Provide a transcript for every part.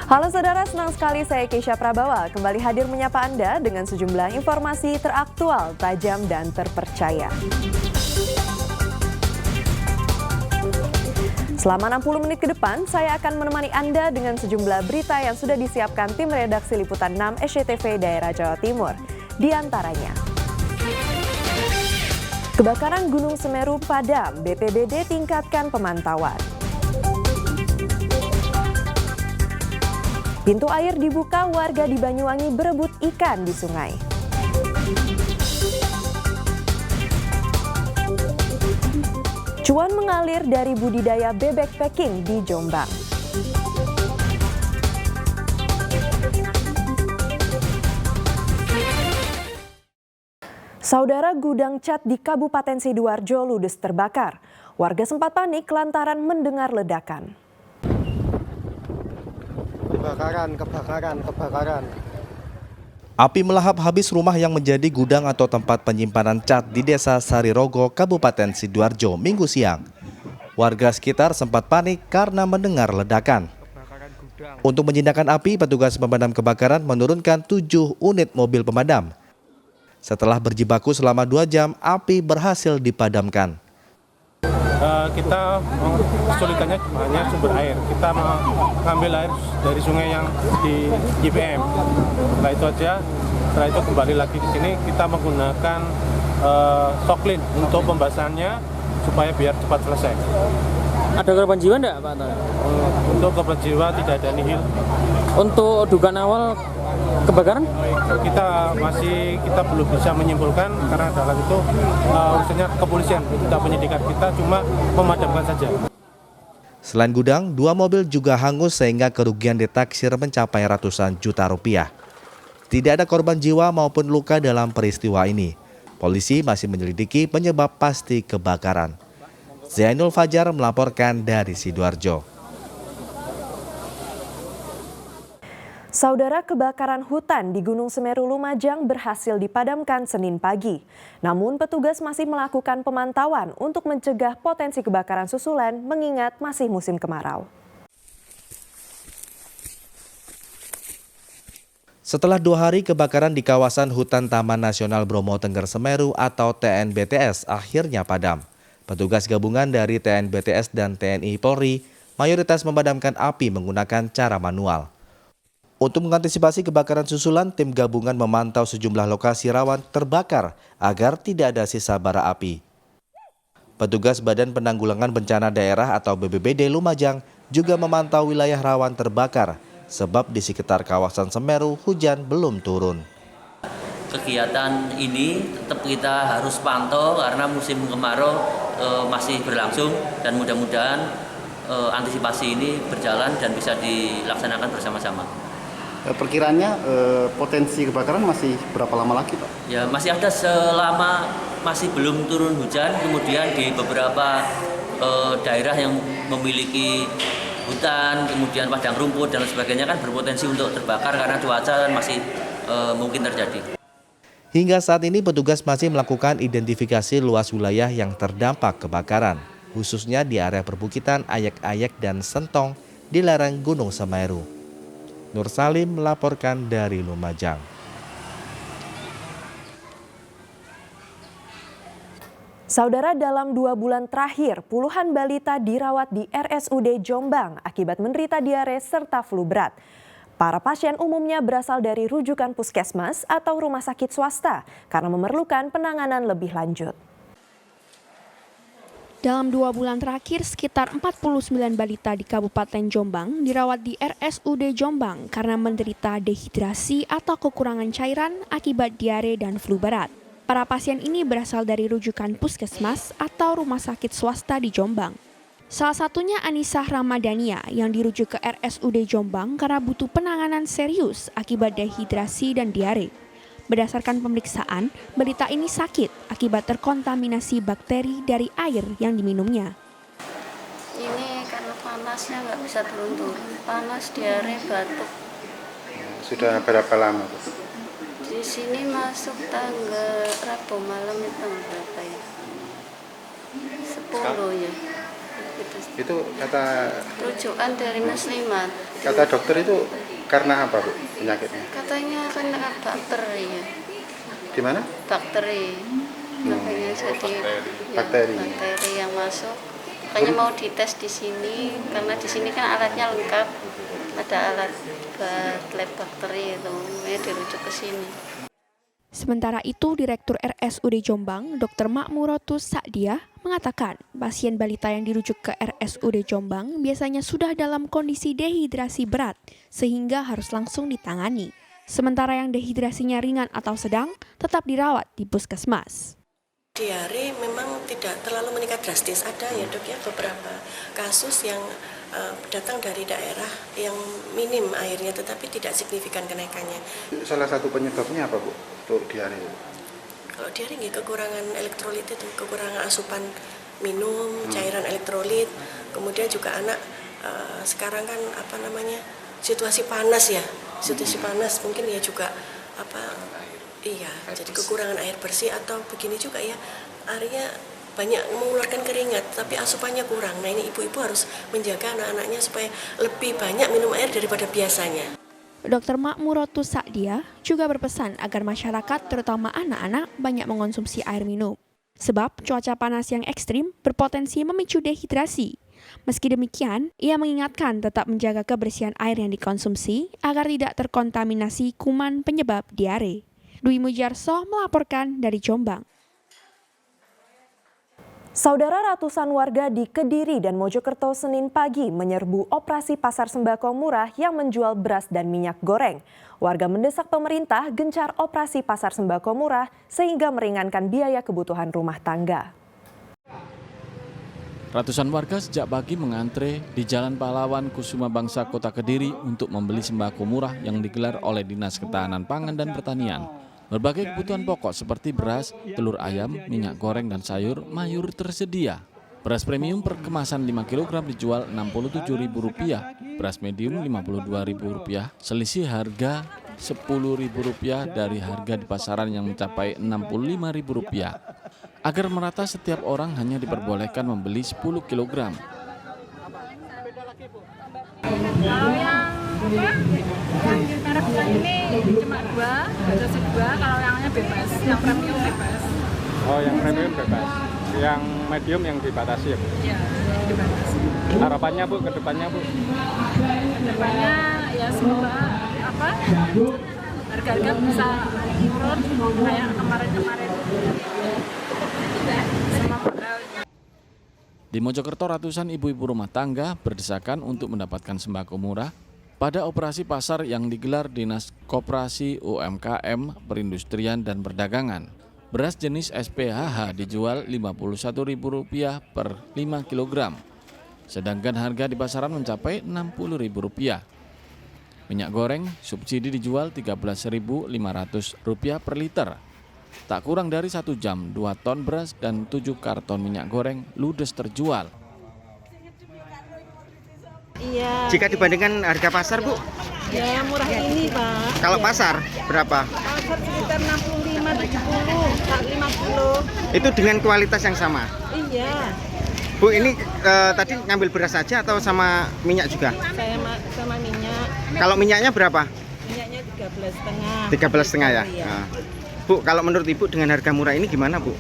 Halo saudara, senang sekali saya Keisha Prabawa kembali hadir menyapa Anda dengan sejumlah informasi teraktual, tajam, dan terpercaya. Selama 60 menit ke depan, saya akan menemani Anda dengan sejumlah berita yang sudah disiapkan tim redaksi Liputan 6 SCTV Daerah Jawa Timur. Di antaranya, kebakaran Gunung Semeru padam, BPBD tingkatkan pemantauan. Pintu air dibuka, warga di Banyuwangi berebut ikan di sungai. Cuan mengalir dari budidaya bebek packing di Jombang. Saudara, gudang cat di Kabupaten Sidoarjo ludes terbakar. Warga sempat panik lantaran mendengar ledakan. Kebakaran. Api melahap habis rumah yang menjadi gudang atau tempat penyimpanan cat di Desa Sarirogo, Kabupaten Sidoarjo, Minggu siang. Warga sekitar sempat panik karena mendengar ledakan. Untuk menjinakkan api, petugas pemadam kebakaran menurunkan 7 unit mobil pemadam. Setelah berjibaku selama 2 jam, api berhasil dipadamkan. Kita kesulitannya hanya sumber air. Kita mengambil air dari sungai yang di IPM. Setelah itu aja, setelah itu kembali lagi di sini kita menggunakan soklin untuk pembasahannya supaya biar cepat selesai. Ada korban jiwa enggak, Pak Anton? Untuk korban jiwa tidak ada nihil. Untuk dugaan awal kebakaran? Kita belum bisa menyimpulkan karena dalam itu urusannya kepolisian, kita penyidikan, kita cuma memadamkan saja. Selain gudang, 2 mobil juga hangus sehingga kerugian ditaksir mencapai ratusan juta rupiah. Tidak ada korban jiwa maupun luka dalam peristiwa ini. Polisi masih menyelidiki penyebab pasti kebakaran. Zainul Fajar melaporkan dari Sidoarjo. Saudara, kebakaran hutan di Gunung Semeru Lumajang berhasil dipadamkan Senin pagi. Namun petugas masih melakukan pemantauan untuk mencegah potensi kebakaran susulan mengingat masih musim kemarau. Setelah 2 hari kebakaran di kawasan Hutan Taman Nasional Bromo Tengger Semeru atau TNBTS akhirnya padam. Petugas gabungan dari TNBTS dan TNI Polri mayoritas memadamkan api menggunakan cara manual. Untuk mengantisipasi kebakaran susulan, tim gabungan memantau sejumlah lokasi rawan terbakar agar tidak ada sisa bara api. Petugas Badan Penanggulangan Bencana Daerah atau BPBD Lumajang juga memantau wilayah rawan terbakar, sebab di sekitar kawasan Semeru hujan belum turun. Kegiatan ini tetap kita harus pantau karena musim kemarau masih berlangsung dan mudah-mudahan antisipasi ini berjalan dan bisa dilaksanakan bersama-sama. Perkiraannya potensi kebakaran masih berapa lama lagi, Pak? Ya, masih ada selama masih belum turun hujan, kemudian di beberapa daerah yang memiliki hutan, kemudian padang rumput dan sebagainya kan berpotensi untuk terbakar karena cuaca masih mungkin terjadi. Hingga saat ini petugas masih melakukan identifikasi luas wilayah yang terdampak kebakaran, khususnya di area perbukitan Ayek-Ayek dan Sentong di lereng Gunung Semeru. Nur Salim melaporkan dari Lumajang. Saudara, dalam 2 bulan terakhir, puluhan balita dirawat di RSUD Jombang akibat menderita diare serta flu berat. Para pasien umumnya berasal dari rujukan puskesmas atau rumah sakit swasta karena memerlukan penanganan lebih lanjut. Dalam 2 bulan terakhir, sekitar 49 balita di Kabupaten Jombang dirawat di RSUD Jombang karena menderita dehidrasi atau kekurangan cairan akibat diare dan flu berat. Para pasien ini berasal dari rujukan puskesmas atau rumah sakit swasta di Jombang. Salah satunya Anissa Ramadania yang dirujuk ke RSUD Jombang karena butuh penanganan serius akibat dehidrasi dan diare. Berdasarkan pemeriksaan, balita ini sakit akibat terkontaminasi bakteri dari air yang diminumnya. Ini karena panasnya nggak bisa turun-turun, panas, diare, batuk. Sudah berapa lama, Bu? Di sini masuk tanggal Rabu malam itu berapa ya? 10 ya. Gitu. Itu kata Rujukan dari Muslimat. kata dokter itu karena apa Bu penyakitnya? Katanya kena bakteri ya. Di mana? Bakteri. Makanya jadi Bakteri. Ya, bakteri yang masuk. Makanya mau dites di sini karena di sini kan alatnya lengkap. Ada alat buat lab bakteri itu. Makanya dirujuk ke sini. Sementara itu, Direktur RSUD Jombang, Dr. Makmurotus Sa'diah, mengatakan pasien balita yang dirujuk ke RSUD Jombang biasanya sudah dalam kondisi dehidrasi berat, sehingga harus langsung ditangani. Sementara yang dehidrasinya ringan atau sedang, tetap dirawat di puskesmas. Diare memang tidak terlalu meningkat drastis, ada ya dok ya beberapa kasus yang datang dari daerah yang minim airnya tetapi tidak signifikan kenaikannya. Salah satu penyebabnya apa Bu untuk diare? Kalau diare nggih kekurangan elektrolit itu, kekurangan asupan minum, cairan elektrolit, kemudian juga anak sekarang kan situasi panas ya, situasi panas mungkin ya juga jadi kekurangan air bersih atau begini juga ya, airnya banyak mengeluarkan keringat tapi asupannya kurang. Nah ini ibu-ibu harus menjaga anak-anaknya supaya lebih banyak minum air daripada biasanya. Dr. Makmurotus Sa'diah juga berpesan agar masyarakat terutama anak-anak banyak mengonsumsi air minum. Sebab cuaca panas yang ekstrim berpotensi memicu dehidrasi. Meski demikian, ia mengingatkan tetap menjaga kebersihan air yang dikonsumsi agar tidak terkontaminasi kuman penyebab diare. Dwi Mujarso melaporkan dari Jombang. Saudara, ratusan warga di Kediri dan Mojokerto Senin pagi menyerbu operasi pasar sembako murah yang menjual beras dan minyak goreng. Warga mendesak pemerintah gencar operasi pasar sembako murah sehingga meringankan biaya kebutuhan rumah tangga. Ratusan warga sejak pagi mengantre di Jalan Pahlawan Kusuma Bangsa Kota Kediri untuk membeli sembako murah yang digelar oleh Dinas Ketahanan Pangan dan Pertanian. Berbagai kebutuhan pokok seperti beras, telur ayam, minyak goreng, dan sayur mayur tersedia. Beras premium per kemasan 5 kg dijual Rp67.000, beras medium Rp52.000, selisih harga Rp10.000 dari harga di pasaran yang mencapai Rp65.000. Agar merata setiap orang hanya diperbolehkan membeli 10 kg. Kalau yang merek ini cuma 2, batasi 2, kalau yang lainnya bebas, yang premium bebas. Oh, yang premium bebas. Yang medium yang dibatasi ya Bu? Iya, dibatasi. Harapannya Bu, ke depannya Bu? Ke depannya ya semoga harga-harga bisa turun kayak kemarin-kemarin. Di Mojokerto, ratusan ibu-ibu rumah tangga berdesakan untuk mendapatkan sembako murah pada operasi pasar yang digelar Dinas Koperasi UMKM, Perindustrian dan Perdagangan. Beras jenis SPHH dijual Rp51.000 per 5 kg, sedangkan harga di pasaran mencapai Rp60.000. Minyak goreng subsidi dijual Rp13.500 per liter. Tak kurang dari 1 jam, 2 ton beras dan 7 karton minyak goreng ludes terjual. Iya. Jika dibandingkan harga pasar, Bu? Ya murah ini, Pak. Kalau pasar berapa? Pasar sekitar 65, 70, 50. Itu dengan kualitas yang sama? Iya. Bu, ini tadi ngambil beras saja atau sama minyak juga? Saya sama minyak. Kalau minyaknya berapa? Minyaknya 13,5. 13,5 ya? Iya. Nah. Bu, kalau menurut Ibu dengan harga murah ini gimana, Bu?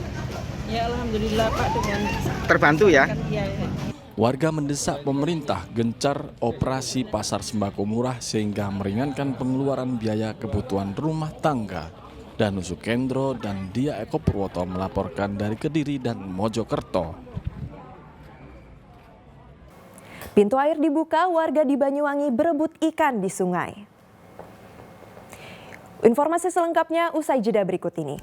Ya alhamdulillah Pak, dengan terbantu ya? Iya. Warga mendesak pemerintah gencar operasi pasar sembako murah sehingga meringankan pengeluaran biaya kebutuhan rumah tangga. Danu Sukendro dan Dia Eko Purwoto melaporkan dari Kediri dan Mojokerto. Pintu air dibuka, warga di Banyuwangi berebut ikan di sungai. Informasi selengkapnya usai jeda berikut ini.